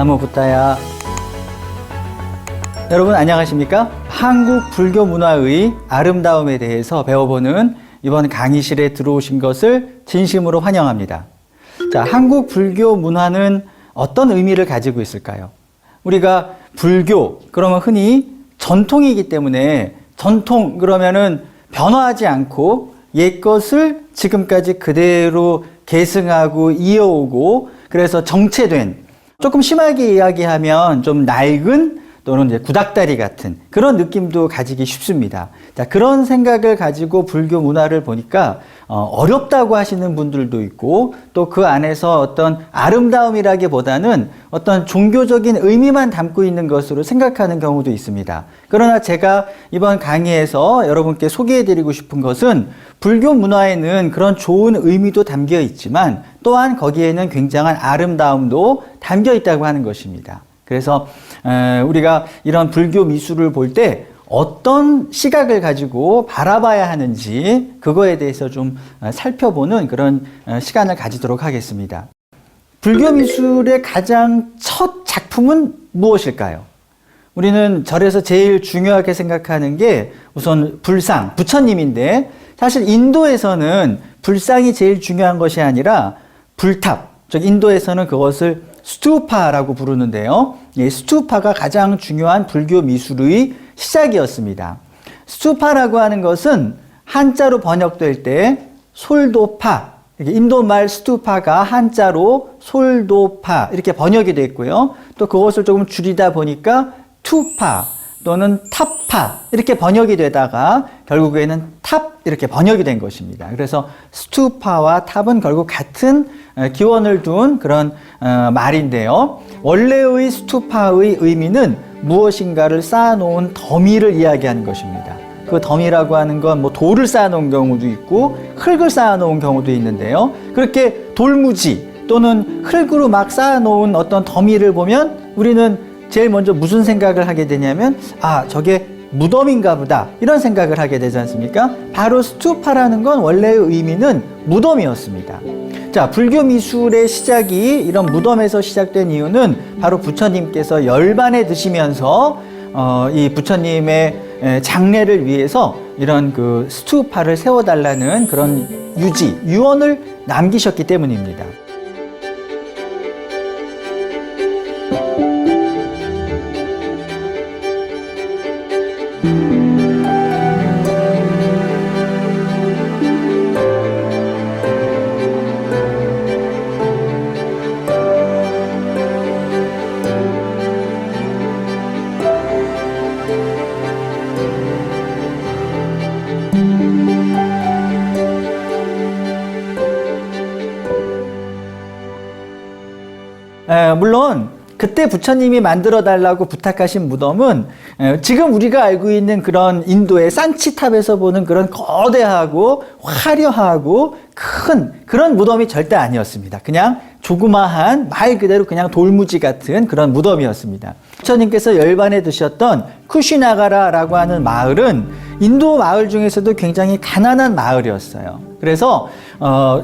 나무 붓다야. 여러분 안녕하십니까? 한국 불교 문화의 아름다움에 대해서 배워보는 이번 강의실에 들어오신 것을 진심으로 환영합니다. 자, 한국 불교 문화는 어떤 의미를 가지고 있을까요? 우리가 불교 그러면 흔히 전통이기 때문에 전통 그러면은 변화하지 않고 옛것을 지금까지 그대로 계승하고 이어오고 그래서 정체된, 조금 심하게 이야기하면 좀 낡은 또는 이제 구닥다리 같은 그런 느낌도 가지기 쉽습니다. 자, 그런 생각을 가지고 불교 문화를 보니까 어렵다고 하시는 분들도 있고 또 그 안에서 어떤 아름다움이라기보다는 어떤 종교적인 의미만 담고 있는 것으로 생각하는 경우도 있습니다. 그러나 제가 이번 강의에서 여러분께 소개해드리고 싶은 것은 불교 문화에는 그런 좋은 의미도 담겨 있지만 또한 거기에는 굉장한 아름다움도 담겨 있다고 하는 것입니다. 그래서 우리가 이런 불교 미술을 볼 때 어떤 시각을 가지고 바라봐야 하는지 그거에 대해서 좀 살펴보는 그런 시간을 가지도록 하겠습니다. 불교 미술의 가장 첫 작품은 무엇일까요? 우리는 절에서 제일 중요하게 생각하는 게 우선 불상, 부처님인데 사실 인도에서는 불상이 제일 중요한 것이 아니라 불탑, 즉 인도에서는 그것을 스투파라고 부르는데요. 이 스투파가 가장 중요한 불교 미술의 시작이었습니다. 스투파라고 하는 것은 한자로 번역될 때 솔도파, 인도말 스투파가 한자로 솔도파 이렇게 번역이 됐고요. 또 그것을 조금 줄이다 보니까 투파 또는 탑파 이렇게 번역이 되다가 결국에는 탑 이렇게 번역이 된 것입니다. 그래서 스투파와 탑은 결국 같은 기원을 둔 그런 말인데요. 원래의 스투파의 의미는 무엇인가를 쌓아놓은 더미를 이야기하는 것입니다. 그 더미라고 하는 건 뭐 돌을 쌓아놓은 경우도 있고 흙을 쌓아놓은 경우도 있는데요. 그렇게 돌무지 또는 흙으로 막 쌓아놓은 어떤 더미를 보면 우리는 제일 먼저 무슨 생각을 하게 되냐면 저게 무덤인가 보다 이런 생각을 하게 되지 않습니까? 바로 스투파라는 건 원래의 의미는 무덤이었습니다. 자, 불교 미술의 시작이 이런 무덤에서 시작된 이유는 바로 부처님께서 열반에 드시면서 이 부처님의 장례를 위해서 이런 그 스투파를 세워달라는 그런 유언을 남기셨기 때문입니다. 물론 그때 부처님이 만들어 달라고 부탁하신 무덤은 지금 우리가 알고 있는 그런 인도의 산치탑에서 보는 그런 거대하고 화려하고 큰 그런 무덤이 절대 아니었습니다. 그냥 조그마한 말 그대로 그냥 돌무지 같은 그런 무덤이었습니다. 부처님께서 열반에 드셨던 쿠시나가라라고 하는 마을은 인도 마을 중에서도 굉장히 가난한 마을이었어요. 그래서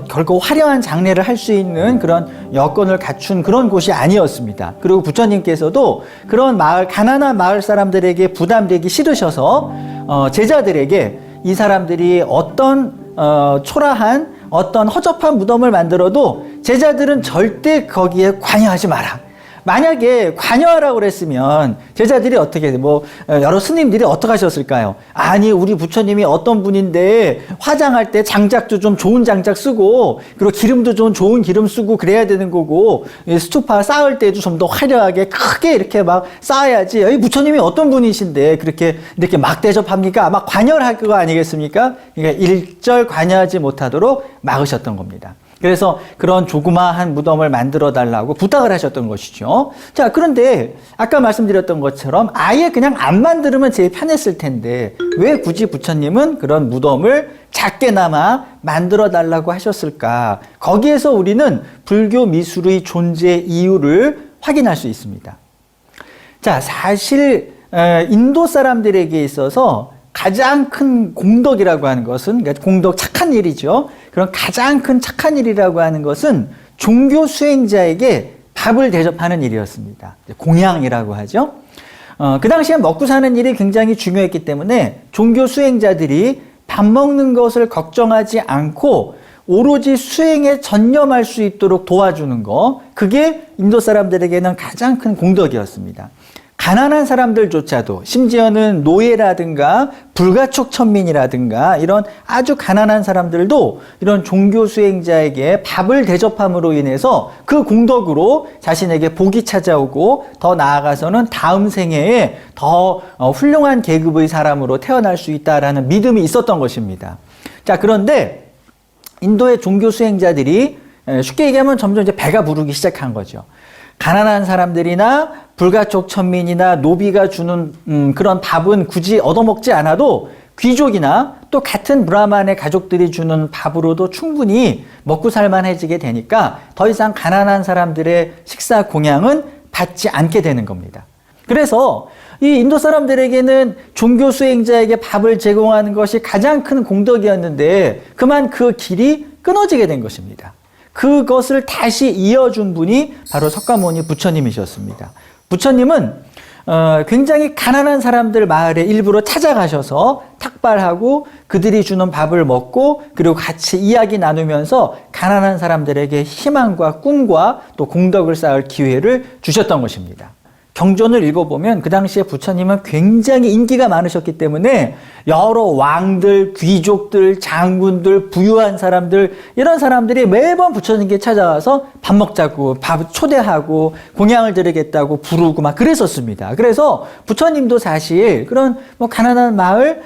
결코 화려한 장례를 할 수 있는 그런 여건을 갖춘 그런 곳이 아니었습니다. 그리고 부처님께서도 그런 마을, 가난한 마을 사람들에게 부담되기 싫으셔서 제자들에게 이 사람들이 어떤 초라한 어떤 허접한 무덤을 만들어도 제자들은 절대 거기에 관여하지 마라. 만약에 관여하라고 그랬으면 제자들이 어떻게 여러 스님들이 어떻게 하셨을까요? 아니 우리 부처님이 어떤 분인데 화장할 때 장작도 좀 좋은 장작 쓰고 그리고 기름도 좀 좋은 기름 쓰고 그래야 되는 거고 스투파 쌓을 때도 좀 더 화려하게 크게 이렇게 막 쌓아야지. 이 부처님이 어떤 분이신데 그렇게 이렇게 막 대접합니까? 막 관여를 할 거 아니겠습니까? 그러니까 일절 관여하지 못하도록 막으셨던 겁니다. 그래서 그런 조그마한 무덤을 만들어 달라고 부탁을 하셨던 것이죠. 자, 그런데 아까 말씀드렸던 것처럼 아예 그냥 안 만들면 제일 편했을 텐데 왜 굳이 부처님은 그런 무덤을 작게나마 만들어 달라고 하셨을까? 거기에서 우리는 불교 미술의 존재 이유를 확인할 수 있습니다. 자, 사실 인도 사람들에게 있어서 가장 큰 공덕이라고 하는 것은, 그러니까 공덕 착한 일이죠. 그런 가장 큰 착한 일이라고 하는 것은 종교 수행자에게 밥을 대접하는 일이었습니다. 공양이라고 하죠. 그 당시에 먹고 사는 일이 굉장히 중요했기 때문에 종교 수행자들이 밥 먹는 것을 걱정하지 않고 오로지 수행에 전념할 수 있도록 도와주는 거, 그게 인도 사람들에게는 가장 큰 공덕이었습니다. 가난한 사람들조차도, 심지어는 노예라든가 불가촉 천민이라든가 이런 아주 가난한 사람들도 이런 종교 수행자에게 밥을 대접함으로 인해서 그 공덕으로 자신에게 복이 찾아오고 더 나아가서는 다음 생애에 더 훌륭한 계급의 사람으로 태어날 수 있다라는 믿음이 있었던 것입니다. 자, 그런데 인도의 종교 수행자들이 쉽게 얘기하면 점점 이제 배가 부르기 시작한 거죠. 가난한 사람들이나 불가촉 천민이나 노비가 주는 그런 밥은 굳이 얻어먹지 않아도 귀족이나 또 같은 브라만의 가족들이 주는 밥으로도 충분히 먹고 살만해지게 되니까 더 이상 가난한 사람들의 식사 공양은 받지 않게 되는 겁니다. 그래서 이 인도 사람들에게는 종교 수행자에게 밥을 제공하는 것이 가장 큰 공덕이었는데 그만 그 길이 끊어지게 된 것입니다. 그것을 다시 이어준 분이 바로 석가모니 부처님이셨습니다. 부처님은 굉장히 가난한 사람들 마을에 일부러 찾아가셔서 탁발하고 그들이 주는 밥을 먹고 그리고 같이 이야기 나누면서 가난한 사람들에게 희망과 꿈과 또 공덕을 쌓을 기회를 주셨던 것입니다. 경전을 읽어보면 그 당시에 부처님은 굉장히 인기가 많으셨기 때문에 여러 왕들, 귀족들, 장군들, 부유한 사람들, 이런 사람들이 매번 부처님께 찾아와서 밥 먹자고, 밥 초대하고, 공양을 드리겠다고 부르고 막 그랬었습니다. 그래서 부처님도 사실 그런 뭐 가난한 마을,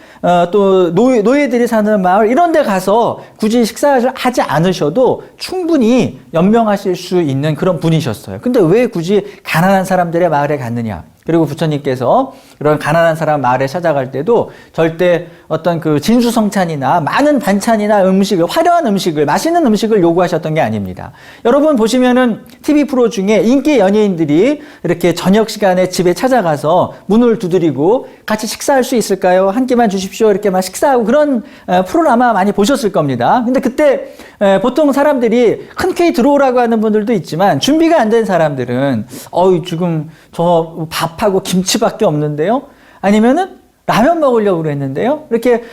또 노예들이 사는 마을 이런 데 가서 굳이 식사를 하지 않으셔도 충분히 연명하실 수 있는 그런 분이셨어요. 근데 왜 굳이 가난한 사람들의 마을에 갔느냐? 그리고 부처님께서 그런 가난한 사람 마을에 찾아갈 때도 절대 어떤 그 진수성찬이나 많은 반찬이나 음식을, 화려한 음식을, 맛있는 음식을 요구하셨던 게 아닙니다. 여러분 보시면은 TV 프로 중에 인기 연예인들이 이렇게 저녁 시간에 집에 찾아가서 문을 두드리고 같이 식사할 수 있을까요? 한 끼만 주십시오. 이렇게 막 식사하고 그런 프로를 아마 많이 보셨을 겁니다. 근데 그때 보통 사람들이 흔쾌히 들어오라고 하는 분들도 있지만 준비가 안 된 사람들은 지금 저 밥하고 김치밖에 없는데요? 아니면은 라면 먹으려고 그랬는데요? 이렇게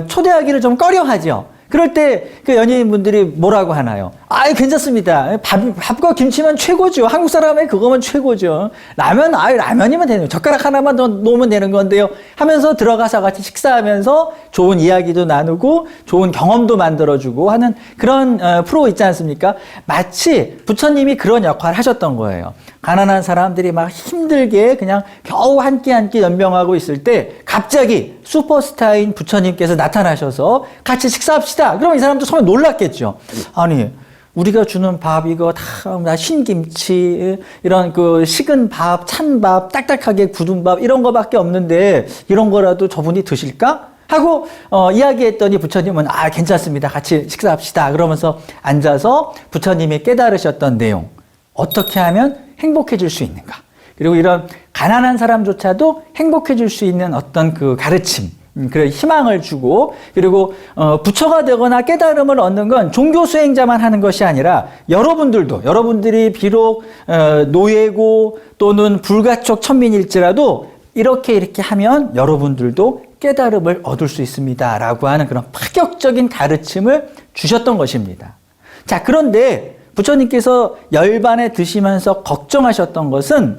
초대하기를 좀 꺼려하죠. 그럴 때 그 연예인분들이 뭐라고 하나요? 괜찮습니다. 밥과 김치면 최고죠. 한국 사람의 그거면 최고죠. 라면이면 되는 거예요. 젓가락 하나만 더 놓으면 되는 건데요. 하면서 들어가서 같이 식사하면서 좋은 이야기도 나누고 좋은 경험도 만들어주고 하는 그런 프로 있지 않습니까? 마치 부처님이 그런 역할을 하셨던 거예요. 가난한 사람들이 막 힘들게 그냥 겨우 한 끼 한 끼 연명하고 있을 때 갑자기 슈퍼스타인 부처님께서 나타나셔서 같이 식사합시다. 그럼 이 사람도 처음에 놀랐겠죠. 아니, 우리가 주는 밥 이거 다 흰김치, 이런 그 식은 밥, 찬밥, 딱딱하게 굳은 밥 이런 거밖에 없는데 이런 거라도 저분이 드실까? 하고 이야기했더니 부처님은 괜찮습니다. 같이 식사합시다. 그러면서 앉아서 부처님이 깨달으셨던 내용. 어떻게 하면 행복해질 수 있는가? 그리고 이런 가난한 사람조차도 행복해질 수 있는 어떤 그 가르침, 그런 희망을 주고, 그리고 부처가 되거나 깨달음을 얻는 건 종교 수행자만 하는 것이 아니라 여러분들이 비록 노예고 또는 불가촉 천민일지라도 이렇게 하면 여러분들도 깨달음을 얻을 수 있습니다라고 하는 그런 파격적인 가르침을 주셨던 것입니다. 자, 그런데 부처님께서 열반에 드시면서 걱정하셨던 것은,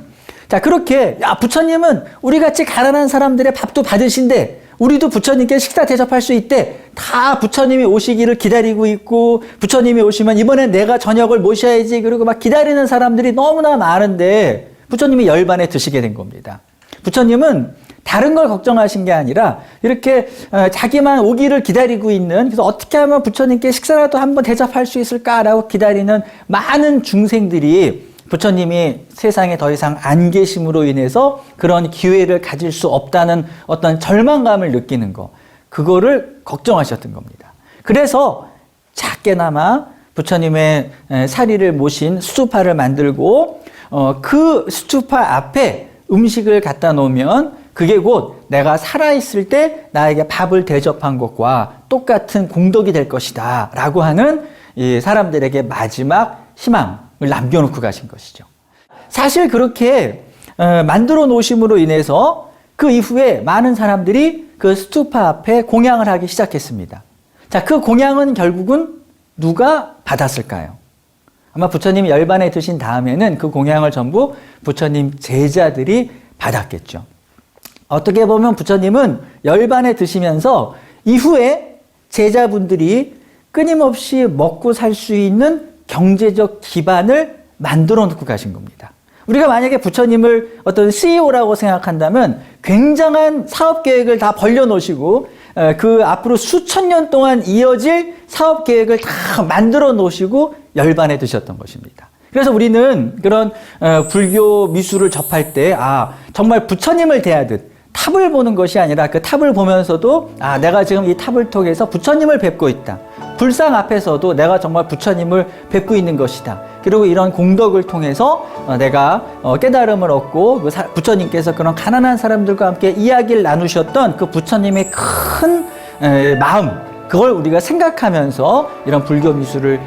자, 그렇게 부처님은 우리같이 가난한 사람들의 밥도 받으신데 우리도 부처님께 식사 대접할 수 있대. 다 부처님이 오시기를 기다리고 있고, 부처님이 오시면 이번엔 내가 저녁을 모셔야지. 그리고 막 기다리는 사람들이 너무나 많은데 부처님이 열반에 드시게 된 겁니다. 부처님은 다른 걸 걱정하신 게 아니라 이렇게 자기만 오기를 기다리고 있는, 그래서 어떻게 하면 부처님께 식사라도 한번 대접할 수 있을까라고 기다리는 많은 중생들이 부처님이 세상에 더 이상 안 계심으로 인해서 그런 기회를 가질 수 없다는 어떤 절망감을 느끼는 거, 그거를 걱정하셨던 겁니다. 그래서 작게나마 부처님의 사리를 모신 수투파를 만들고 그 수투파 앞에 음식을 갖다 놓으면 그게 곧 내가 살아있을 때 나에게 밥을 대접한 것과 똑같은 공덕이 될 것이다 라고 하는 이 사람들에게 마지막 희망을 남겨놓고 가신 것이죠. 사실 그렇게 만들어 놓으심으로 인해서 그 이후에 많은 사람들이 그 스투파 앞에 공양을 하기 시작했습니다. 자, 그 공양은 결국은 누가 받았을까요? 아마 부처님이 열반에 드신 다음에는 그 공양을 전부 부처님 제자들이 받았겠죠. 어떻게 보면 부처님은 열반에 드시면서 이후에 제자분들이 끊임없이 먹고 살 수 있는 경제적 기반을 만들어 놓고 가신 겁니다. 우리가 만약에 부처님을 어떤 CEO라고 생각한다면 굉장한 사업 계획을 다 벌려 놓으시고 그 앞으로 수천 년 동안 이어질 사업 계획을 다 만들어 놓으시고 열반에 드셨던 것입니다. 그래서 우리는 그런 불교 미술을 접할 때 정말 부처님을 대하듯 탑을 보는 것이 아니라 그 탑을 보면서도 내가 지금 이 탑을 통해서 부처님을 뵙고 있다. 불상 앞에서도 내가 정말 부처님을 뵙고 있는 것이다. 그리고 이런 공덕을 통해서 내가 깨달음을 얻고 부처님께서 그런 가난한 사람들과 함께 이야기를 나누셨던 그 부처님의 큰 마음, 그걸 우리가 생각하면서 이런 불교 미술을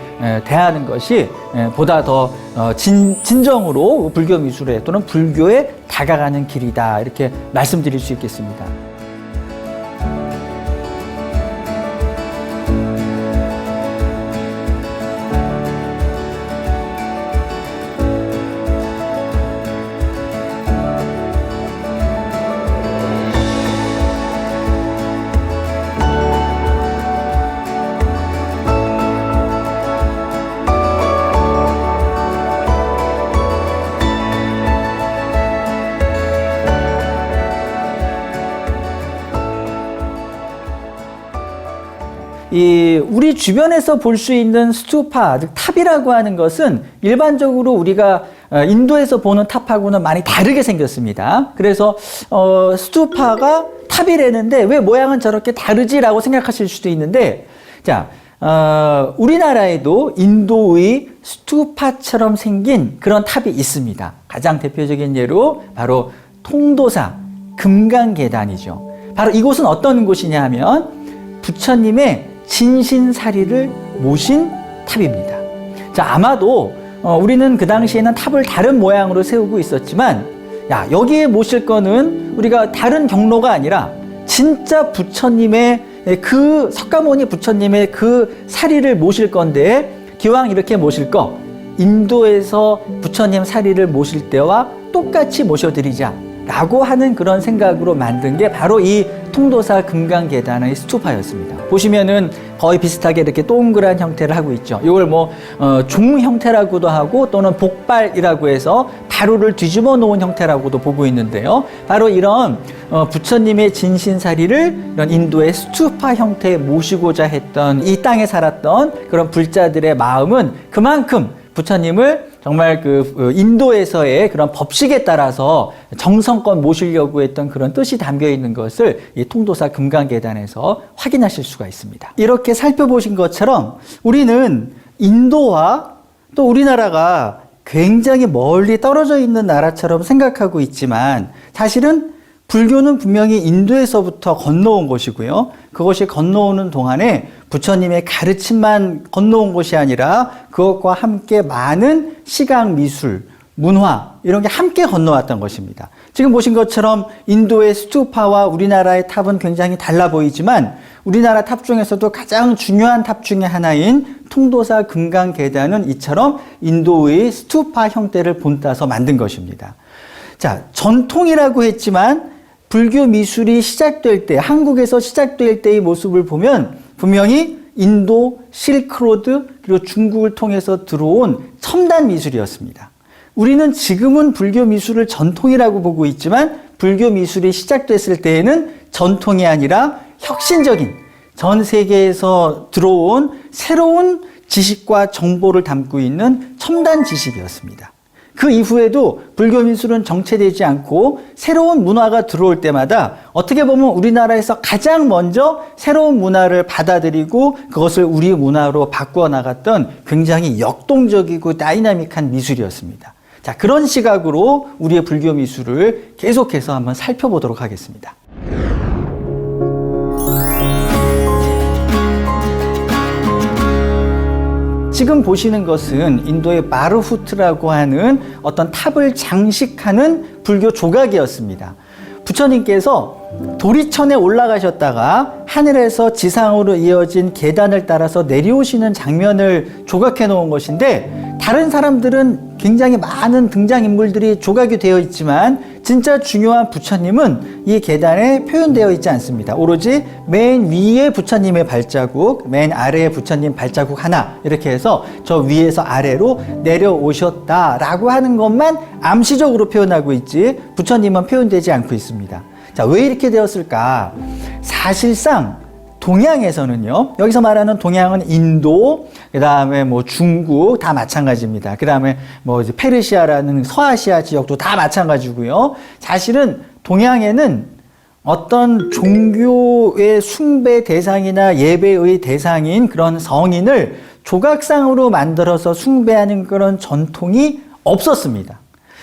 대하는 것이 보다 더 진정으로 불교 미술에 또는 불교에 다가가는 길이다, 이렇게 말씀드릴 수 있겠습니다. 우리 주변에서 볼 수 있는 스투파, 즉 탑이라고 하는 것은 일반적으로 우리가 인도에서 보는 탑하고는 많이 다르게 생겼습니다. 그래서 스투파가 탑이라는데 왜 모양은 저렇게 다르지라고 생각하실 수도 있는데, 자, 우리나라에도 인도의 스투파처럼 생긴 그런 탑이 있습니다. 가장 대표적인 예로 바로 통도사 금강계단이죠. 바로 이곳은 어떤 곳이냐 하면 부처님의 진신사리를 모신 탑입니다. 자, 아마도 우리는 그 당시에는 탑을 다른 모양으로 세우고 있었지만, 여기에 모실 거는 우리가 다른 경로가 아니라 진짜 부처님의 그 석가모니 부처님의 그 사리를 모실 건데, 기왕 이렇게 모실 거 인도에서 부처님 사리를 모실 때와 똑같이 모셔드리자 라고 하는 그런 생각으로 만든 게 바로 이 통도사 금강계단의 스투파였습니다. 보시면은 거의 비슷하게 이렇게 동그란 형태를 하고 있죠. 이걸 종 형태라고도 하고 또는 복발이라고 해서 가루를 뒤집어 놓은 형태라고도 보고 있는데요. 바로 이런 부처님의 진신사리를 이런 인도의 스투파 형태에 모시고자 했던, 이 땅에 살았던 그런 불자들의 마음은 그만큼 부처님을 정말 인도에서의 그런 법식에 따라서 정성껏 모시려고 했던 그런 뜻이 담겨 있는 것을 이 통도사 금강계단에서 확인하실 수가 있습니다. 이렇게 살펴보신 것처럼 우리는 인도와 또 우리나라가 굉장히 멀리 떨어져 있는 나라처럼 생각하고 있지만, 사실은 불교는 분명히 인도에서부터 건너온 것이고요. 그것이 건너오는 동안에 부처님의 가르침만 건너온 것이 아니라 그것과 함께 많은 시각, 미술, 문화 이런 게 함께 건너왔던 것입니다. 지금 보신 것처럼 인도의 스투파와 우리나라의 탑은 굉장히 달라 보이지만, 우리나라 탑 중에서도 가장 중요한 탑 중에 하나인 통도사 금강계단은 이처럼 인도의 스투파 형태를 본따서 만든 것입니다. 자, 전통이라고 했지만 불교 미술이 시작될 때, 한국에서 시작될 때의 모습을 보면 분명히 인도, 실크로드, 그리고 중국을 통해서 들어온 첨단 미술이었습니다. 우리는 지금은 불교 미술을 전통이라고 보고 있지만, 불교 미술이 시작됐을 때에는 전통이 아니라 혁신적인, 전 세계에서 들어온 새로운 지식과 정보를 담고 있는 첨단 지식이었습니다. 그 이후에도 불교 미술은 정체되지 않고 새로운 문화가 들어올 때마다 어떻게 보면 우리나라에서 가장 먼저 새로운 문화를 받아들이고 그것을 우리 문화로 바꾸어 나갔던 굉장히 역동적이고 다이나믹한 미술이었습니다. 자, 그런 시각으로 우리의 불교 미술을 계속해서 한번 살펴보도록 하겠습니다. 지금 보시는 것은 인도의 마르후트라고 하는 어떤 탑을 장식하는 불교 조각이었습니다. 부처님께서 도리천에 올라가셨다가 하늘에서 지상으로 이어진 계단을 따라서 내려오시는 장면을 조각해 놓은 것인데, 다른 사람들은 굉장히 많은 등장인물들이 조각이 되어 있지만 진짜 중요한 부처님은 이 계단에 표현되어 있지 않습니다. 오로지 맨 위에 부처님의 발자국, 맨 아래에 부처님 발자국 하나, 이렇게 해서 저 위에서 아래로 내려오셨다라고 하는 것만 암시적으로 표현하고 있지 부처님은 표현되지 않고 있습니다. 자, 왜 이렇게 되었을까? 사실상 동양에서는요, 여기서 말하는 동양은 인도, 그 다음에 뭐 중국 다 마찬가지입니다. 그 다음에 뭐 이제 페르시아라는 서아시아 지역도 다 마찬가지고요. 사실은 동양에는 어떤 종교의 숭배 대상이나 예배의 대상인 그런 성인을 조각상으로 만들어서 숭배하는 그런 전통이 없었습니다.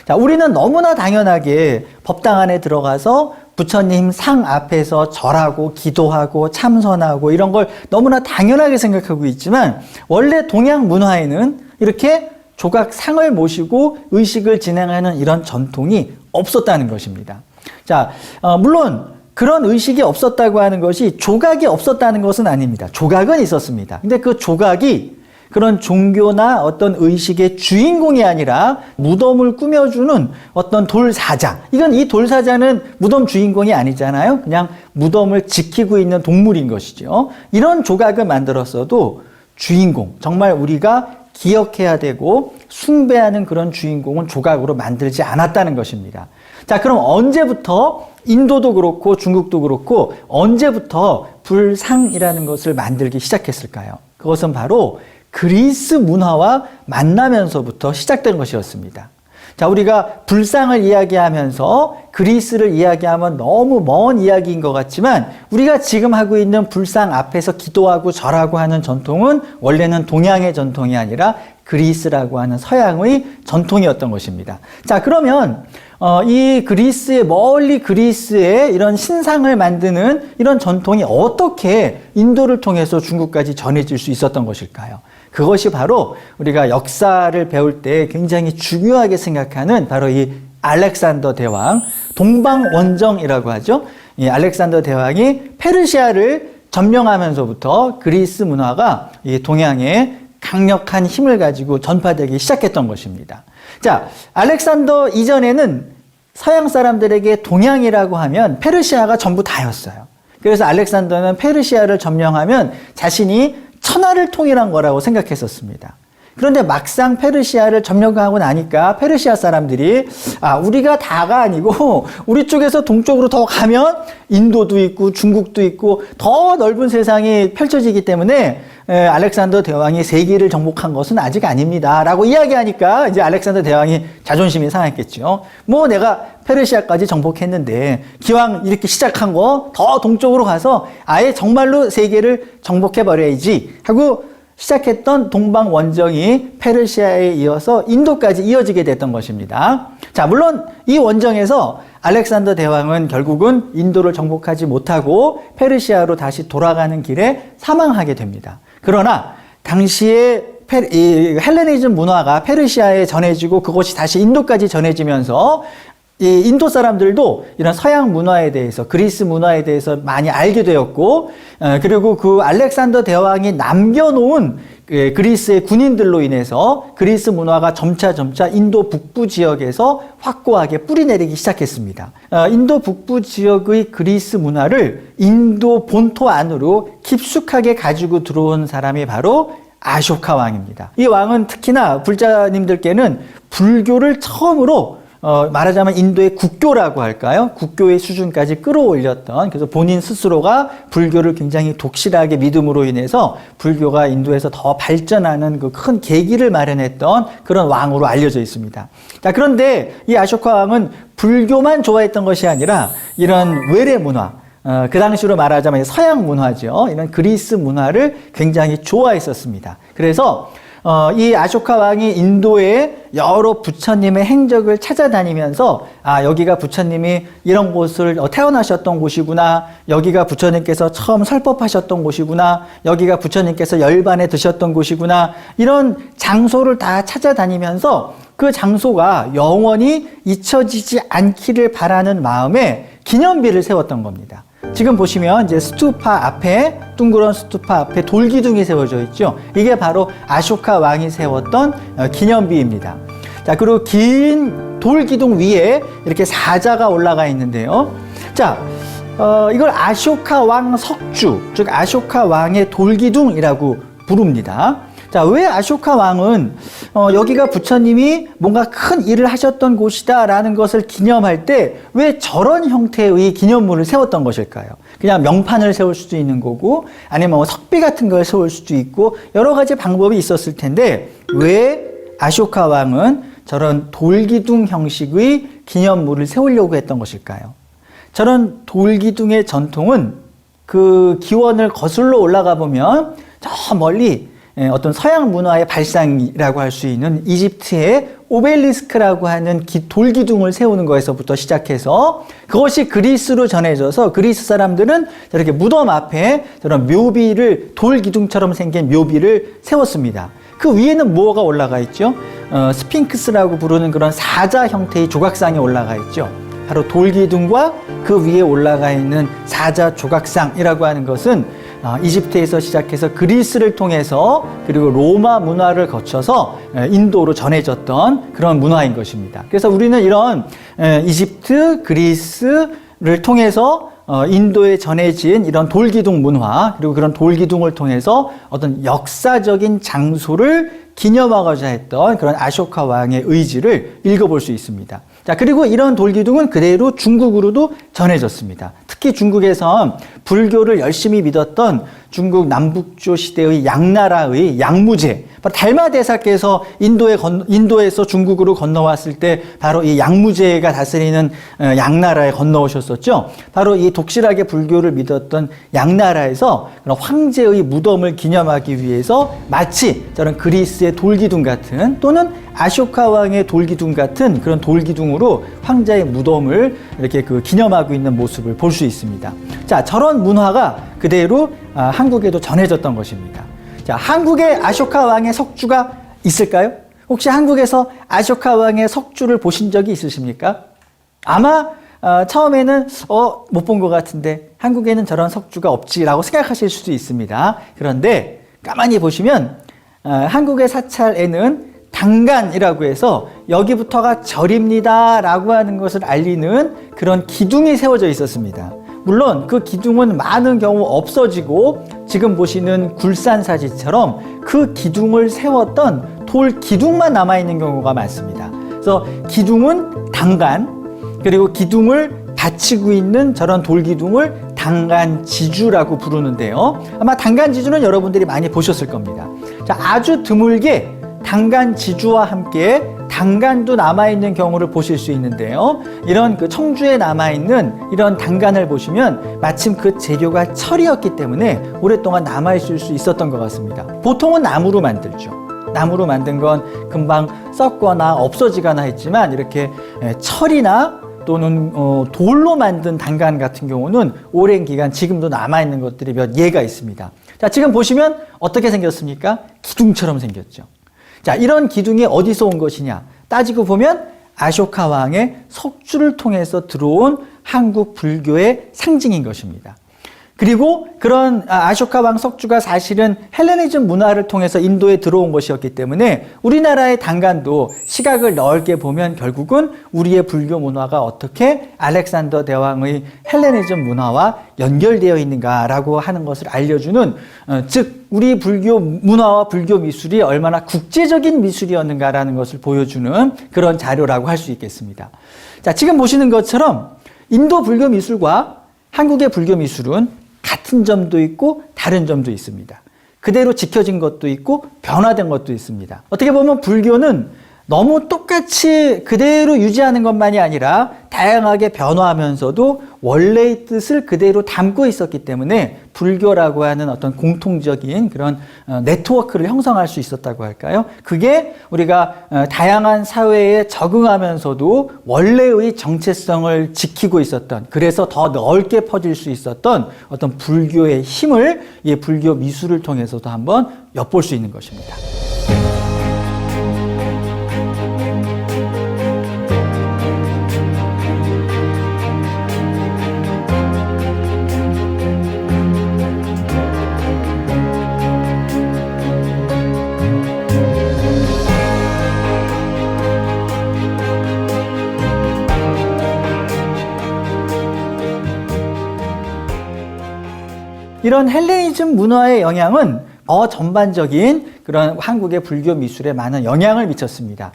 자, 우리는 너무나 당연하게 법당 안에 들어가서 부처님 상 앞에서 절하고 기도하고 참선하고 이런 걸 너무나 당연하게 생각하고 있지만, 원래 동양 문화에는 이렇게 조각상을 모시고 의식을 진행하는 이런 전통이 없었다는 것입니다. 자, 물론 그런 의식이 없었다고 하는 것이 조각이 없었다는 것은 아닙니다. 조각은 있었습니다. 근데 그 조각이 그런 종교나 어떤 의식의 주인공이 아니라 무덤을 꾸며주는 어떤 돌사자. 이건 이 돌사자는 무덤 주인공이 아니잖아요. 그냥 무덤을 지키고 있는 동물인 것이죠. 이런 조각을 만들었어도 주인공, 정말 우리가 기억해야 되고 숭배하는 그런 주인공은 조각으로 만들지 않았다는 것입니다. 자, 그럼 언제부터 인도도 그렇고 중국도 그렇고 언제부터 불상이라는 것을 만들기 시작했을까요? 그것은 바로 그리스 문화와 만나면서부터 시작된 것이었습니다. 자, 우리가 불상을 이야기하면서 그리스를 이야기하면 너무 먼 이야기인 것 같지만, 우리가 지금 하고 있는 불상 앞에서 기도하고 절하고 하는 전통은 원래는 동양의 전통이 아니라 그리스라고 하는 서양의 전통이었던 것입니다. 자, 그러면 이 그리스의, 멀리 그리스에 이런 신상을 만드는 이런 전통이 어떻게 인도를 통해서 중국까지 전해질 수 있었던 것일까요? 그것이 바로 우리가 역사를 배울 때 굉장히 중요하게 생각하는 바로 이 알렉산더 대왕, 동방원정이라고 하죠. 이 알렉산더 대왕이 페르시아를 점령하면서부터 그리스 문화가 이 동양에 강력한 힘을 가지고 전파되기 시작했던 것입니다. 자, 알렉산더 이전에는 서양 사람들에게 동양이라고 하면 페르시아가 전부 다였어요. 그래서 알렉산더는 페르시아를 점령하면 자신이 천하를 통일한 거라고 생각했었습니다. 그런데 막상 페르시아를 점령하고 나니까 페르시아 사람들이 우리가 다가 아니고 우리 쪽에서 동쪽으로 더 가면 인도도 있고 중국도 있고 더 넓은 세상이 펼쳐지기 때문에 알렉산더 대왕이 세계를 정복한 것은 아직 아닙니다 라고 이야기하니까 이제 알렉산더 대왕이 자존심이 상했겠죠. 뭐 내가 페르시아까지 정복했는데 기왕 이렇게 시작한 거 더 동쪽으로 가서 아예 정말로 세계를 정복해버려야지 하고 시작했던 동방원정이 페르시아에 이어서 인도까지 이어지게 됐던 것입니다. 자, 물론 이 원정에서 알렉산더 대왕은 결국은 인도를 정복하지 못하고 페르시아로 다시 돌아가는 길에 사망하게 됩니다. 그러나 당시에 이 헬레니즘 문화가 페르시아에 전해지고 그것이 다시 인도까지 전해지면서 이 인도 사람들도 이런 서양 문화에 대해서, 그리스 문화에 대해서 많이 알게 되었고, 그리고 그 알렉산더 대왕이 남겨놓은 그리스의 군인들로 인해서 그리스 문화가 점차 인도 북부 지역에서 확고하게 뿌리내리기 시작했습니다. 인도 북부 지역의 그리스 문화를 인도 본토 안으로 깊숙하게 가지고 들어온 사람이 바로 아쇼카 왕입니다. 이 왕은 특히나 불자님들께는 불교를 처음으로 말하자면 인도의 국교라고 할까요? 국교의 수준까지 끌어올렸던, 그래서 본인 스스로가 불교를 굉장히 독실하게 믿음으로 인해서 불교가 인도에서 더 발전하는 그 큰 계기를 마련했던 그런 왕으로 알려져 있습니다. 자, 그런데 이 아쇼카 왕은 불교만 좋아했던 것이 아니라 이런 외래 문화, 그 당시로 말하자면 서양 문화죠. 이런 그리스 문화를 굉장히 좋아했었습니다. 그래서 이 아쇼카 왕이 인도의 여러 부처님의 행적을 찾아다니면서 여기가 부처님이 이런 곳을 태어나셨던 곳이구나, 여기가 부처님께서 처음 설법하셨던 곳이구나, 여기가 부처님께서 열반에 드셨던 곳이구나, 이런 장소를 다 찾아다니면서 그 장소가 영원히 잊혀지지 않기를 바라는 마음에 기념비를 세웠던 겁니다. 지금 보시면 이제 스투파 앞에, 둥그런 스투파 앞에 돌기둥이 세워져 있죠. 이게 바로 아쇼카 왕이 세웠던 기념비입니다. 자, 그리고 긴 돌기둥 위에 이렇게 사자가 올라가 있는데요. 자, 이걸 아쇼카 왕 석주, 즉 아쇼카 왕의 돌기둥이라고 부릅니다. 자, 왜 아쇼카 왕은 여기가 부처님이 뭔가 큰 일을 하셨던 곳이다라는 것을 기념할 때 왜 저런 형태의 기념물을 세웠던 것일까요? 그냥 명판을 세울 수도 있는 거고, 아니면 뭐 석비 같은 걸 세울 수도 있고, 여러 가지 방법이 있었을 텐데 왜 아쇼카 왕은 저런 돌기둥 형식의 기념물을 세우려고 했던 것일까요? 저런 돌기둥의 전통은 그 기원을 거슬러 올라가 보면 저 멀리 어떤 서양 문화의 발상이라고 할 수 있는 이집트의 오벨리스크라고 하는 돌기둥을 세우는 것에서부터 시작해서 그것이 그리스로 전해져서 그리스 사람들은 저렇게 무덤 앞에 저런 묘비를, 돌기둥처럼 생긴 묘비를 세웠습니다. 그 위에는 뭐가 올라가 있죠? 스핑크스라고 부르는 그런 사자 형태의 조각상이 올라가 있죠. 바로 돌기둥과 그 위에 올라가 있는 사자 조각상이라고 하는 것은 이집트에서 시작해서 그리스를 통해서 그리고 로마 문화를 거쳐서 인도로 전해졌던 그런 문화인 것입니다. 그래서 우리는 이런 이집트, 그리스를 통해서 인도에 전해진 이런 돌기둥 문화, 그리고 그런 돌기둥을 통해서 어떤 역사적인 장소를 기념하고자 했던 그런 아쇼카 왕의 의지를 읽어볼 수 있습니다. 자, 그리고 이런 돌기둥은 그대로 중국으로도 전해졌습니다. 특히 중국에선 불교를 열심히 믿었던 중국 남북조 시대의 양나라의 양무제, 바로 달마대사께서 인도에서 중국으로 건너왔을 때 바로 이 양무제가 다스리는 양나라에 건너오셨었죠. 바로 이 독실하게 불교를 믿었던 양나라에서 그런 황제의 무덤을 기념하기 위해서 마치 저런 그리스의 돌기둥 같은, 또는 아쇼카 왕의 돌기둥 같은 그런 돌기둥으로 황제의 무덤을 이렇게 기념하고 있는 모습을 볼 수 있습니다. 자, 저런 문화가 그대로 한국에도 전해졌던 것입니다. 자, 한국에 아쇼카 왕의 석주가 있을까요? 혹시 한국에서 아쇼카 왕의 석주를 보신 적이 있으십니까? 아마 처음에는 못 본 것 같은데 한국에는 저런 석주가 없지라고 생각하실 수도 있습니다. 그런데 가만히 보시면 한국의 사찰에는 당간이라고 해서 여기부터가 절입니다 라고 하는 것을 알리는 그런 기둥이 세워져 있었습니다. 물론 그 기둥은 많은 경우 없어지고 지금 보시는 굴산사지처럼 그 기둥을 세웠던 돌 기둥만 남아있는 경우가 많습니다. 그래서 기둥은 당간, 그리고 기둥을 받치고 있는 저런 돌기둥을 당간지주라고 부르는데요. 아마 당간지주는 여러분들이 많이 보셨을 겁니다. 자, 아주 드물게 당간지주와 함께 당간도 남아있는 경우를 보실 수 있는데요. 이런 청주에 남아있는 이런 당간을 보시면 마침 그 재료가 철이었기 때문에 오랫동안 남아있을 수 있었던 것 같습니다. 보통은 나무로 만들죠. 나무로 만든 건 금방 썩거나 없어지거나 했지만 이렇게 철이나 또는 돌로 만든 당간 같은 경우는 오랜 기간 지금도 남아있는 것들이 몇 예가 있습니다. 자, 지금 보시면 어떻게 생겼습니까? 기둥처럼 생겼죠. 자, 이런 기둥이 어디서 온 것이냐 따지고 보면 아쇼카 왕의 석주를 통해서 들어온 한국 불교의 상징인 것입니다. 그리고 그런 아쇼카 왕 석주가 사실은 헬레니즘 문화를 통해서 인도에 들어온 것이었기 때문에 우리나라의 당간도 시각을 넓게 보면 결국은 우리의 불교 문화가 어떻게 알렉산더 대왕의 헬레니즘 문화와 연결되어 있는가라고 하는 것을 알려주는, 즉 우리 불교 문화와 불교 미술이 얼마나 국제적인 미술이었는가라는 것을 보여주는 그런 자료라고 할 수 있겠습니다. 자, 지금 보시는 것처럼 인도 불교 미술과 한국의 불교 미술은 같은 점도 있고 다른 점도 있습니다. 그대로 지켜진 것도 있고 변화된 것도 있습니다. 어떻게 보면 불교는 너무 똑같이 그대로 유지하는 것만이 아니라 다양하게 변화하면서도 원래의 뜻을 그대로 담고 있었기 때문에 불교라고 하는 어떤 공통적인 그런 네트워크를 형성할 수 있었다고 할까요? 그게 우리가 다양한 사회에 적응하면서도 원래의 정체성을 지키고 있었던, 그래서 더 넓게 퍼질 수 있었던 어떤 불교의 힘을 이 불교 미술을 통해서도 한번 엿볼 수 있는 것입니다. 이런 헬레니즘 문화의 영향은 더 전반적인 그런 한국의 불교 미술에 많은 영향을 미쳤습니다.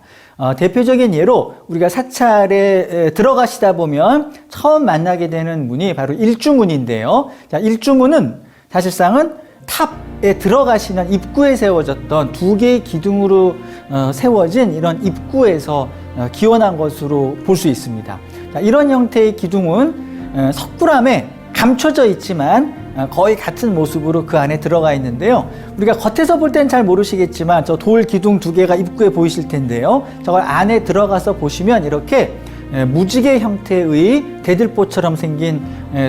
대표적인 예로 우리가 사찰에 들어가시다 보면 처음 만나게 되는 문이 바로 일주문인데요. 자, 일주문은 사실상은 탑에 들어가시는 입구에 세워졌던 두 개의 기둥으로 세워진 이런 입구에서 기원한 것으로 볼 수 있습니다. 자, 이런 형태의 기둥은 석굴암에 감춰져 있지만 거의 같은 모습으로 그 안에 들어가 있는데요. 우리가 겉에서 볼 땐 잘 모르시겠지만 저 돌 기둥 두 개가 입구에 보이실 텐데요. 저걸 안에 들어가서 보시면 이렇게 무지개 형태의 대들보처럼 생긴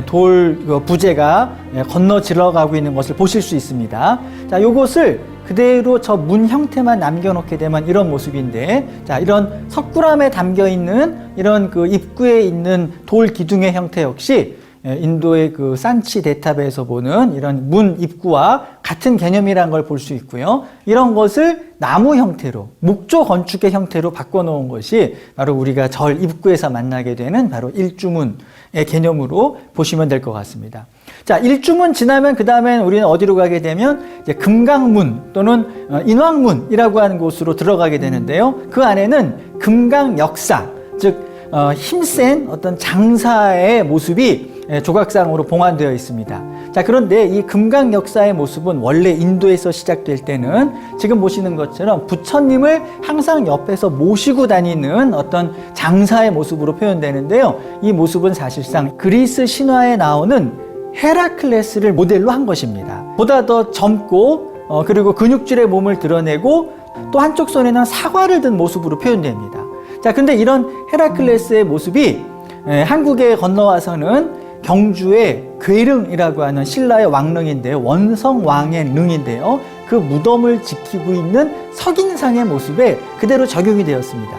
돌 부재가 건너 들어가고 있는 것을 보실 수 있습니다. 자, 요것을 그대로 저 문 형태만 남겨놓게 되면 이런 모습인데, 자, 이런 석굴암에 담겨 있는 이런 그 입구에 있는 돌 기둥의 형태 역시 인도의 그 산치 대탑에서 보는 이런 문 입구와 같은 개념이라는 걸 볼 수 있고요. 이런 것을 나무 형태로, 목조 건축의 형태로 바꿔놓은 것이 바로 우리가 절 입구에서 만나게 되는 바로 일주문의 개념으로 보시면 될 것 같습니다. 자, 일주문 지나면 그 다음엔 우리는 어디로 가게 되면 이제 금강문 또는 인왕문이라고 하는 곳으로 들어가게 되는데요. 그 안에는 금강 역사, 즉 힘센 어떤 장사의 모습이 조각상으로 봉안되어 있습니다. 자, 그런데 이 금강 역사의 모습은 원래 인도에서 시작될 때는 지금 보시는 것처럼 부처님을 항상 옆에서 모시고 다니는 어떤 장사의 모습으로 표현되는데요. 이 모습은 사실상 그리스 신화에 나오는 헤라클레스를 모델로 한 것입니다. 보다 더 젊고 그리고 근육질의 몸을 드러내고 또 한쪽 손에는 사과를 든 모습으로 표현됩니다. 자, 근데 이런 헤라클레스의 모습이 한국에 건너와서는 경주의 괴릉이라고 하는 신라의 왕릉인데요. 원성왕의 릉인데요. 그 무덤을 지키고 있는 석인상의 모습에 그대로 적용이 되었습니다.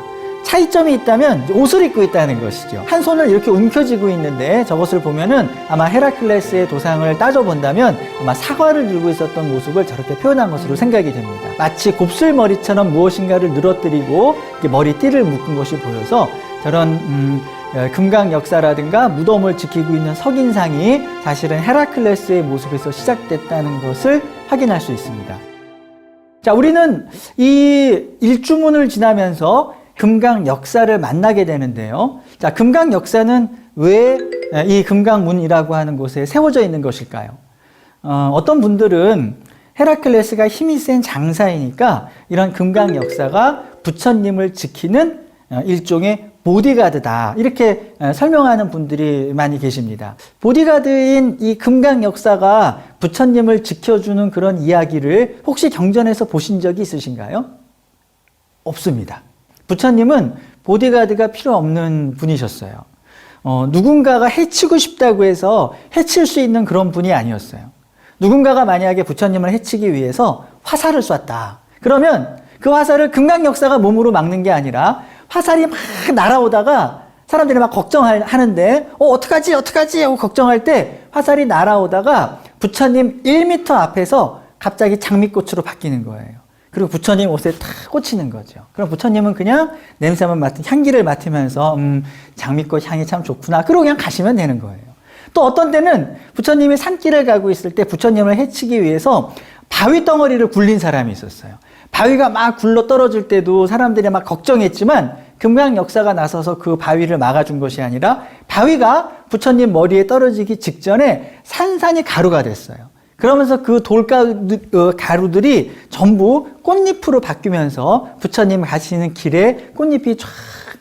차이점이 있다면 옷을 입고 있다는 것이죠. 한 손을 이렇게 움켜쥐고 있는데 저것을 보면은 아마 헤라클레스의 도상을 따져본다면 아마 사과를 들고 있었던 모습을 저렇게 표현한 것으로 생각이 됩니다. 마치 곱슬머리처럼 무엇인가를 늘어뜨리고 머리띠를 묶은 것이 보여서 저런 금강 역사라든가 무덤을 지키고 있는 석인상이 사실은 헤라클레스의 모습에서 시작됐다는 것을 확인할 수 있습니다. 자, 우리는 이 일주문을 지나면서 금강 역사를 만나게 되는데요. 자, 금강 역사는 왜 이 금강문이라고 하는 곳에 세워져 있는 것일까요? 어떤 분들은 헤라클레스가 힘이 센 장사이니까 이런 금강 역사가 부처님을 지키는 일종의 보디가드다, 이렇게 설명하는 분들이 많이 계십니다. 보디가드인 이 금강 역사가 부처님을 지켜주는 그런 이야기를 혹시 경전에서 보신 적이 있으신가요? 없습니다. 부처님은 보디가드가 필요 없는 분이셨어요. 누군가가 해치고 싶다고 해서 해칠 수 있는 그런 분이 아니었어요. 누군가가 만약에 부처님을 해치기 위해서 화살을 쐈다. 그러면 그 화살을 금강 역사가 몸으로 막는 게 아니라 화살이 막 날아오다가 사람들이 막 걱정하는데 어떡하지 하고 걱정할 때 화살이 날아오다가 부처님 1m 앞에서 갑자기 장미꽃으로 바뀌는 거예요. 그리고 부처님 옷에 탁 꽂히는 거죠. 그럼 부처님은 그냥 냄새만 향기를 맡으면서 장미꽃 향이 참 좋구나, 그러고 그냥 가시면 되는 거예요. 또 어떤 때는 부처님이 산길을 가고 있을 때 부처님을 해치기 위해서 바위 덩어리를 굴린 사람이 있었어요. 바위가 막 굴러 떨어질 때도 사람들이 막 걱정했지만 금강 역사가 나서서 그 바위를 막아준 것이 아니라 바위가 부처님 머리에 떨어지기 직전에 산산이 가루가 됐어요. 그러면서 그 가루들이 전부 꽃잎으로 바뀌면서 부처님 가시는 길에 꽃잎이 쫙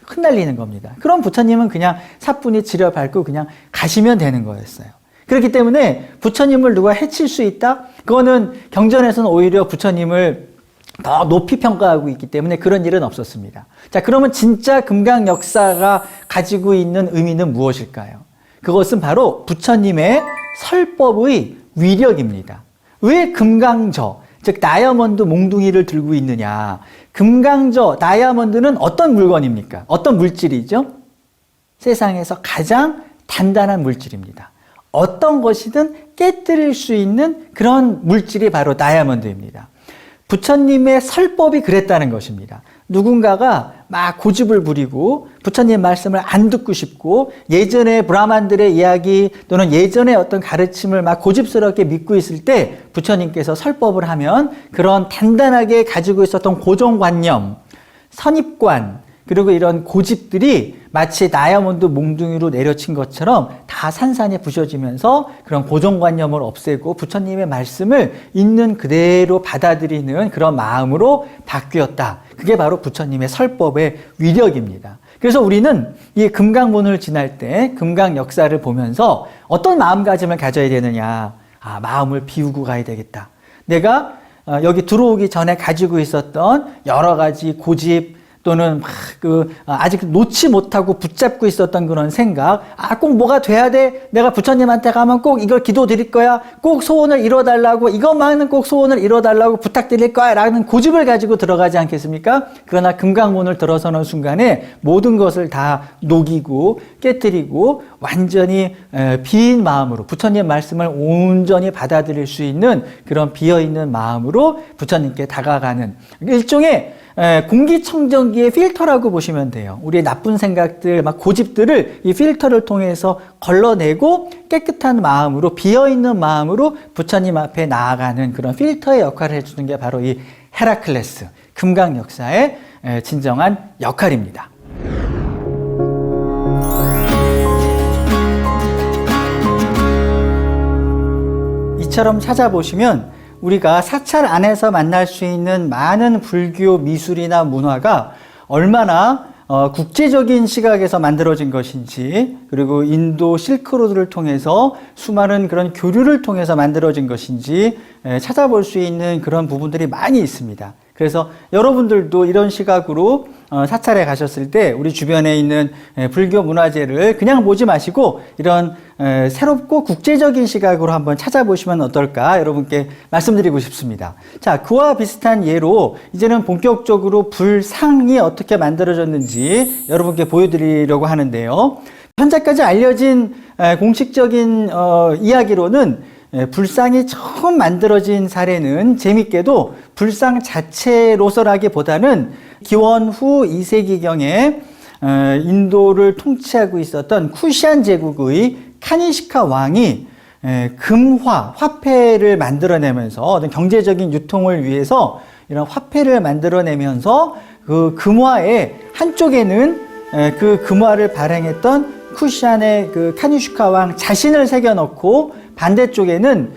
흩날리는 겁니다. 그럼 부처님은 그냥 사뿐히 지려밟고 그냥 가시면 되는 거였어요. 그렇기 때문에 부처님을 누가 해칠 수 있다? 그거는 경전에서는 오히려 부처님을 더 높이 평가하고 있기 때문에 그런 일은 없었습니다. 자, 그러면 진짜 금강 역사가 가지고 있는 의미는 무엇일까요? 그것은 바로 부처님의 설법의 위력입니다. 왜 금강저, 즉 다이아몬드 몽둥이를 들고 있느냐? 금강저, 다이아몬드는 어떤 물건입니까? 어떤 물질이죠? 세상에서 가장 단단한 물질입니다. 어떤 것이든 깨뜨릴 수 있는 그런 물질이 바로 다이아몬드입니다. 부처님의 설법이 그랬다는 것입니다. 누군가가 막 고집을 부리고 부처님 말씀을 안 듣고 싶고 예전의 브라만들의 이야기 또는 예전의 어떤 가르침을 막 고집스럽게 믿고 있을 때 부처님께서 설법을 하면 그런 단단하게 가지고 있었던 고정관념, 선입관, 그리고 이런 고집들이 마치 다이아몬드 몽둥이로 내려친 것처럼 다 산산이 부셔지면서 그런 고정관념을 없애고 부처님의 말씀을 있는 그대로 받아들이는 그런 마음으로 바뀌었다. 그게 바로 부처님의 설법의 위력입니다. 그래서 우리는 이 금강문을 지날 때 금강 역사를 보면서 어떤 마음가짐을 가져야 되느냐. 아, 마음을 비우고 가야 되겠다. 내가 여기 들어오기 전에 가지고 있었던 여러 가지 고집 또는 아직 놓지 못하고 붙잡고 있었던 그런 생각, 꼭 뭐가 돼야 돼. 내가 부처님한테 가면 꼭 이걸 기도 드릴 거야. 꼭 소원을 이뤄달라고, 이것만은 꼭 소원을 이뤄달라고 부탁드릴 거야. 라는 고집을 가지고 들어가지 않겠습니까? 그러나 금강문을 들어서는 순간에 모든 것을 다 녹이고 깨뜨리고 완전히 빈 마음으로 부처님 말씀을 온전히 받아들일 수 있는 그런 비어있는 마음으로 부처님께 다가가는 일종의 공기청정기의 필터라고 보시면 돼요. 우리의 나쁜 생각들, 막 고집들을 이 필터를 통해서 걸러내고 깨끗한 마음으로, 비어있는 마음으로 부처님 앞에 나아가는 그런 필터의 역할을 해주는 게 바로 이 헤라클레스, 금강 역사의 진정한 역할입니다. 이처럼 찾아보시면 우리가 사찰 안에서 만날 수 있는 많은 불교 미술이나 문화가 얼마나 국제적인 시각에서 만들어진 것인지, 그리고 인도 실크로드를 통해서 수많은 그런 교류를 통해서 만들어진 것인지 찾아볼 수 있는 그런 부분들이 많이 있습니다. 그래서 여러분들도 이런 시각으로 사찰에 가셨을 때 우리 주변에 있는 불교 문화재를 그냥 보지 마시고 이런 새롭고 국제적인 시각으로 한번 찾아보시면 어떨까 여러분께 말씀드리고 싶습니다. 자, 그와 비슷한 예로 이제는 본격적으로 불상이 어떻게 만들어졌는지 여러분께 보여드리려고 하는데요. 현재까지 알려진 공식적인 이야기로는 불상이 처음 만들어진 사례는 재밌게도 불상 자체로서라기보다는 기원 후 2세기경에 인도를 통치하고 있었던 쿠시안 제국의 카니시카 왕이 금화, 화폐를 만들어내면서 어떤 경제적인 유통을 위해서 이런 화폐를 만들어내면서 그 금화의 한쪽에는 그 금화를 발행했던 쿠시안의 그 카니슈카 왕 자신을 새겨넣고 반대쪽에는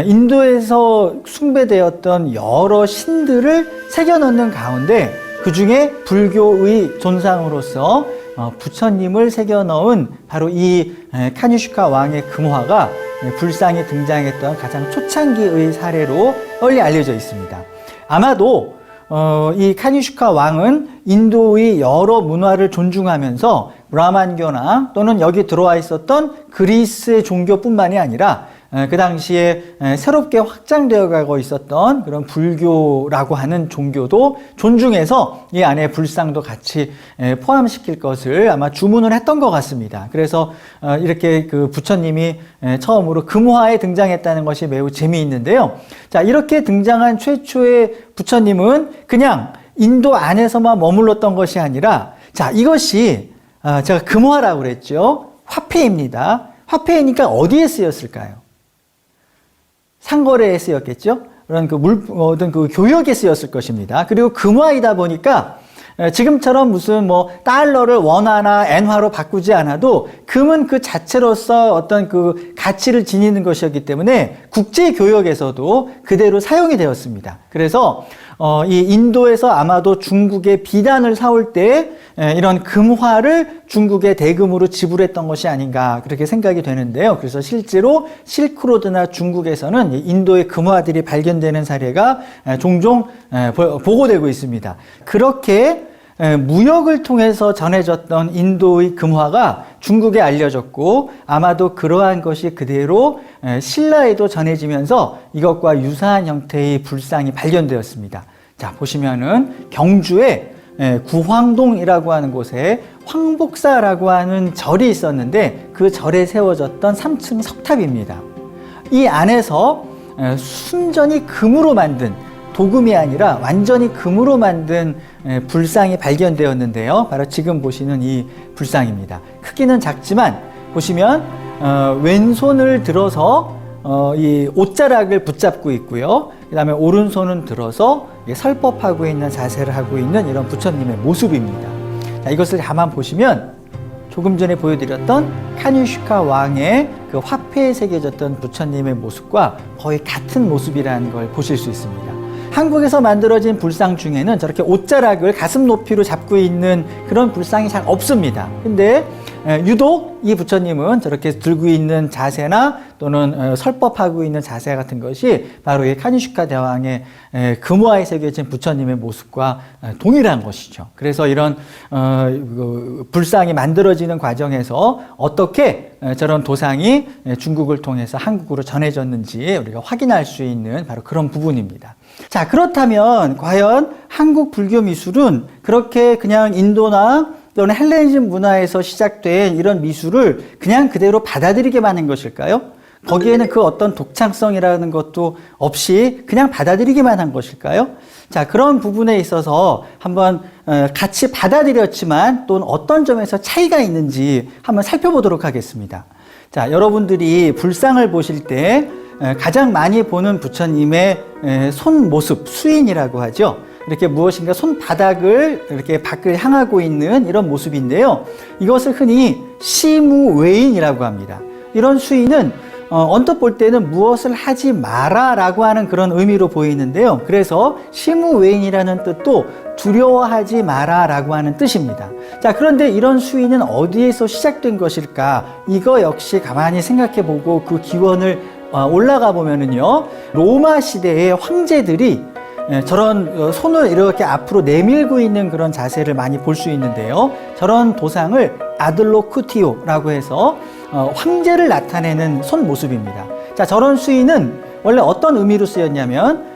인도에서 숭배되었던 여러 신들을 새겨넣는 가운데 그 중에 불교의 존상으로서 부처님을 새겨넣은 바로 이 카니슈카 왕의 금화가 불상에 등장했던 가장 초창기의 사례로 널리 알려져 있습니다. 아마도 이 카니슈카 왕은 인도의 여러 문화를 존중하면서 브라만교나 또는 여기 들어와 있었던 그리스의 종교뿐만이 아니라 그 당시에 새롭게 확장되어 가고 있었던 그런 불교라고 하는 종교도 존중해서 이 안에 불상도 같이 포함시킬 것을 아마 주문을 했던 것 같습니다. 그래서 이렇게 그 부처님이 처음으로 금화에 등장했다는 것이 매우 재미있는데요. 자, 이렇게 등장한 최초의 부처님은 그냥 인도 안에서만 머물렀던 것이 아니라, 자, 이것이 제가 금화라고 그랬죠. 화폐입니다. 화폐니까 어디에 쓰였을까요? 상거래에 쓰였겠죠? 그런 어떤 그 교역에 쓰였을 것입니다. 그리고 금화이다 보니까 지금처럼 무슨 달러를 원화나 엔화로 바꾸지 않아도 금은 그 자체로서 어떤 그 가치를 지니는 것이었기 때문에 국제교역에서도 그대로 사용이 되었습니다. 그래서 이 인도에서 아마도 중국의 비단을 사올 때 이런 금화를 중국의 대금으로 지불했던 것이 아닌가 그렇게 생각이 되는데요. 그래서 실제로 실크로드나 중국에서는 인도의 금화들이 발견되는 사례가 종종 보고되고 있습니다. 그렇게 무역을 통해서 전해졌던 인도의 금화가 중국에 알려졌고 아마도 그러한 것이 그대로 신라에도 전해지면서 이것과 유사한 형태의 불상이 발견되었습니다. 자, 보시면은 경주에 구황동이라고 하는 곳에 황복사라고 하는 절이 있었는데 그 절에 세워졌던 3층 석탑입니다. 이 안에서 순전히 금으로 만든 도금이 아니라 완전히 금으로 만든 불상이 발견되었는데요. 바로 지금 보시는 이 불상입니다. 크기는 작지만 보시면 왼손을 들어서 이 옷자락을 붙잡고 있고요. 그 다음에 오른손은 들어서 설법하고 있는 자세를 하고 있는 이런 부처님의 모습입니다. 자, 이것을 가만 보시면 조금 전에 보여드렸던 카니슈카 왕의 그 화폐에 새겨졌던 부처님의 모습과 거의 같은 모습이라는 걸 보실 수 있습니다. 한국에서 만들어진 불상 중에는 저렇게 옷자락을 가슴 높이로 잡고 있는 그런 불상이 잘 없습니다. 근데 유독 이 부처님은 저렇게 들고 있는 자세나 또는 설법하고 있는 자세 같은 것이 바로 이 카니슈카 대왕의 금화에 새겨진 부처님의 모습과 동일한 것이죠. 그래서 이런 불상이 만들어지는 과정에서 어떻게 저런 도상이 중국을 통해서 한국으로 전해졌는지 우리가 확인할 수 있는 바로 그런 부분입니다. 자, 그렇다면 과연 한국 불교 미술은 그렇게 그냥 인도나 또는 헬레니즘 문화에서 시작된 이런 미술을 그냥 그대로 받아들이게만 한 것일까요? 거기에는 그 어떤 독창성이라는 것도 없이 그냥 받아들이기만 한 것일까요? 자, 그런 부분에 있어서 한번 같이 받아들였지만 또는 어떤 점에서 차이가 있는지 한번 살펴보도록 하겠습니다. 자, 여러분들이 불상을 보실 때 가장 많이 보는 부처님의 손 모습, 수인이라고 하죠. 이렇게 무엇인가 손바닥을 이렇게 밖을 향하고 있는 이런 모습인데요. 이것을 흔히 시무웨인이라고 합니다. 이런 수인은 언뜻 볼 때는 무엇을 하지 마라 라고 하는 그런 의미로 보이는데요. 그래서 시무웨인이라는 뜻도 두려워하지 마라 라고 하는 뜻입니다. 자, 그런데 이런 수인은 어디에서 시작된 것일까? 이거 역시 가만히 생각해 보고 그 기원을 올라가 보면은요, 로마 시대의 황제들이 저런 손을 이렇게 앞으로 내밀고 있는 그런 자세를 많이 볼 수 있는데요. 저런 도상을 아들로쿠티오라고 해서 황제를 나타내는 손 모습입니다. 자, 저런 수인은 원래 어떤 의미로 쓰였냐면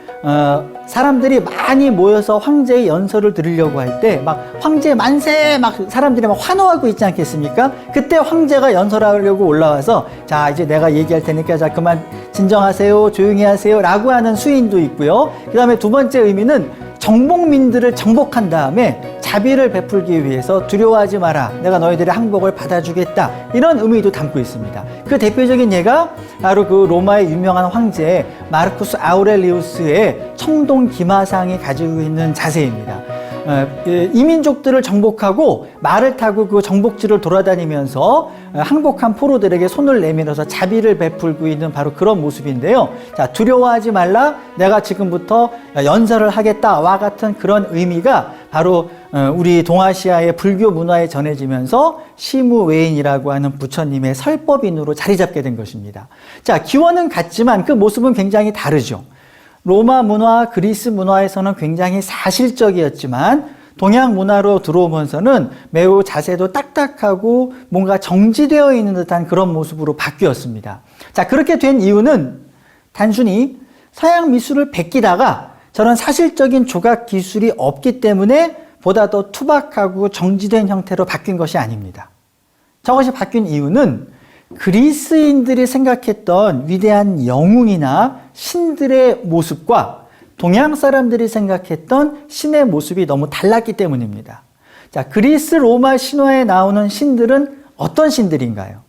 사람들이 많이 모여서 황제의 연설을 들으려고 할 때 막 황제 만세 막 사람들이 막 환호하고 있지 않겠습니까? 그때 황제가 연설하려고 올라와서 자, 이제 내가 얘기할 테니까 자, 그만 진정하세요, 조용히 하세요 라고 하는 수인도 있고요. 그 다음에 두 번째 의미는 정복민들을 정복한 다음에 자비를 베풀기 위해서 두려워하지 마라, 내가 너희들의 항복을 받아주겠다, 이런 의미도 담고 있습니다. 그 대표적인 예가 바로 그 로마의 유명한 황제 마르쿠스 아우렐리우스의 청동 기마상이 가지고 있는 자세입니다. 이민족들을 정복하고 말을 타고 그 정복지를 돌아다니면서 항복한 포로들에게 손을 내밀어서 자비를 베풀고 있는 바로 그런 모습인데요. 자, 두려워하지 말라, 내가 지금부터 연설을 하겠다와 같은 그런 의미가 바로 우리 동아시아의 불교 문화에 전해지면서 시무웨인이라고 하는 부처님의 설법인으로 자리 잡게 된 것입니다. 자, 기원은 같지만 그 모습은 굉장히 다르죠. 로마 문화, 그리스 문화에서는 굉장히 사실적이었지만 동양 문화로 들어오면서는 매우 자세도 딱딱하고 뭔가 정지되어 있는 듯한 그런 모습으로 바뀌었습니다. 자, 그렇게 된 이유는 단순히 서양 미술을 베끼다가 저런 사실적인 조각 기술이 없기 때문에 보다 더 투박하고 정지된 형태로 바뀐 것이 아닙니다. 저것이 바뀐 이유는 그리스인들이 생각했던 위대한 영웅이나 신들의 모습과 동양 사람들이 생각했던 신의 모습이 너무 달랐기 때문입니다. 자, 그리스 로마 신화에 나오는 신들은 어떤 신들인가요?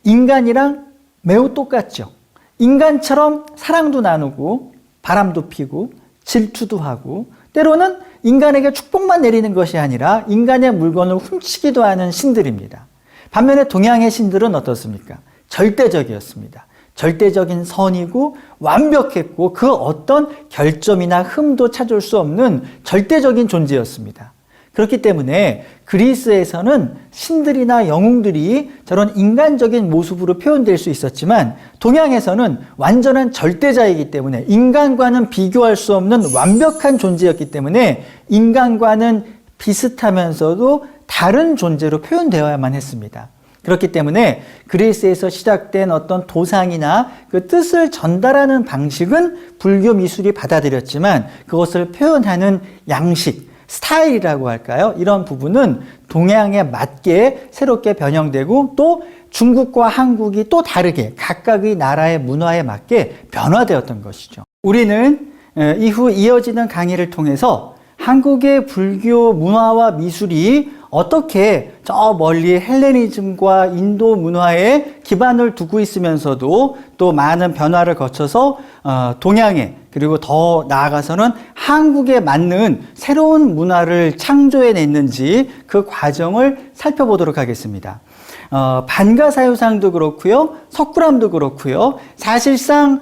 인간이랑 매우 똑같죠. 인간처럼 사랑도 나누고 바람도 피고 질투도 하고 때로는 인간에게 축복만 내리는 것이 아니라 인간의 물건을 훔치기도 하는 신들입니다. 반면에 동양의 신들은 어떻습니까? 절대적이었습니다. 절대적인 선이고 완벽했고 그 어떤 결점이나 흠도 찾을 수 없는 절대적인 존재였습니다. 그렇기 때문에 그리스에서는 신들이나 영웅들이 저런 인간적인 모습으로 표현될 수 있었지만 동양에서는 완전한 절대자이기 때문에 인간과는 비교할 수 없는 완벽한 존재였기 때문에 인간과는 비슷하면서도 다른 존재로 표현되어야만 했습니다. 그렇기 때문에 그리스에서 시작된 어떤 도상이나 그 뜻을 전달하는 방식은 불교 미술이 받아들였지만 그것을 표현하는 양식, 스타일이라고 할까요? 이런 부분은 동양에 맞게 새롭게 변형되고 또 중국과 한국이 또 다르게 각각의 나라의 문화에 맞게 변화되었던 것이죠. 우리는 이후 이어지는 강의를 통해서 한국의 불교 문화와 미술이 어떻게 저 멀리 헬레니즘과 인도 문화에 기반을 두고 있으면서도 또 많은 변화를 거쳐서 동양에 그리고 더 나아가서는 한국에 맞는 새로운 문화를 창조해냈는지 그 과정을 살펴보도록 하겠습니다. 반가사유상도 그렇고요, 석굴암도 그렇고요. 사실상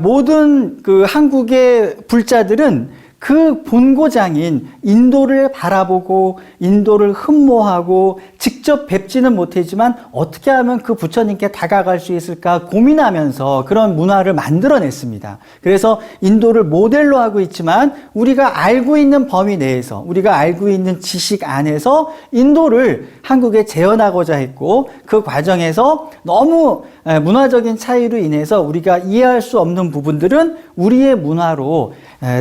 모든 그 한국의 불자들은 그 본고장인 인도를 바라보고 인도를 흠모하고 직접 뵙지는 못했지만 어떻게 하면 그 부처님께 다가갈 수 있을까 고민하면서 그런 문화를 만들어냈습니다. 그래서 인도를 모델로 하고 있지만 우리가 알고 있는 범위 내에서 우리가 알고 있는 지식 안에서 인도를 한국에 재현하고자 했고 그 과정에서 너무 문화적인 차이로 인해서 우리가 이해할 수 없는 부분들은 우리의 문화로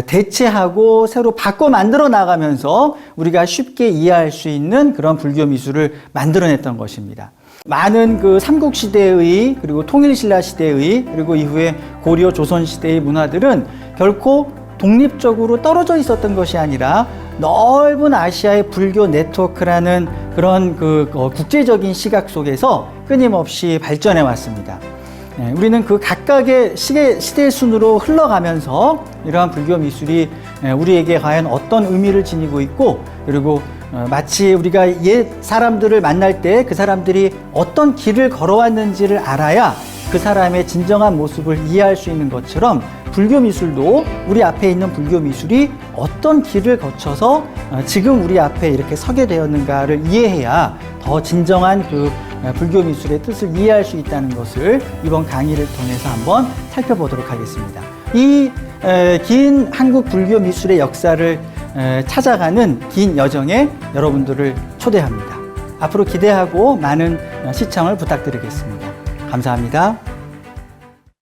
대체하고 새로 바꿔 만들어 나가면서 우리가 쉽게 이해할 수 있는 그런 불교 미술을 만들어냈던 것입니다. 많은 그 삼국시대의 그리고 통일신라 시대의 그리고 이후에 고려 조선시대의 문화들은 결코 독립적으로 떨어져 있었던 것이 아니라 넓은 아시아의 불교 네트워크라는 그런 그 국제적인 시각 속에서 끊임없이 발전해 왔습니다. 우리는 그 각각의 시대 순으로 흘러가면서 이러한 불교 미술이 우리에게 과연 어떤 의미를 지니고 있고 그리고 마치 우리가 옛 사람들을 만날 때 그 사람들이 어떤 길을 걸어왔는지를 알아야 그 사람의 진정한 모습을 이해할 수 있는 것처럼 불교 미술도 우리 앞에 있는 불교 미술이 어떤 길을 거쳐서 지금 우리 앞에 이렇게 서게 되었는가를 이해해야 더 진정한 그 불교 미술의 뜻을 이해할 수 있다는 것을 이번 강의를 통해서 한번 살펴보도록 하겠습니다. 이 긴 한국 불교 미술의 역사를 찾아가는 긴 여정에 여러분들을 초대합니다. 앞으로 기대하고 많은 시청을 부탁드리겠습니다. 감사합니다.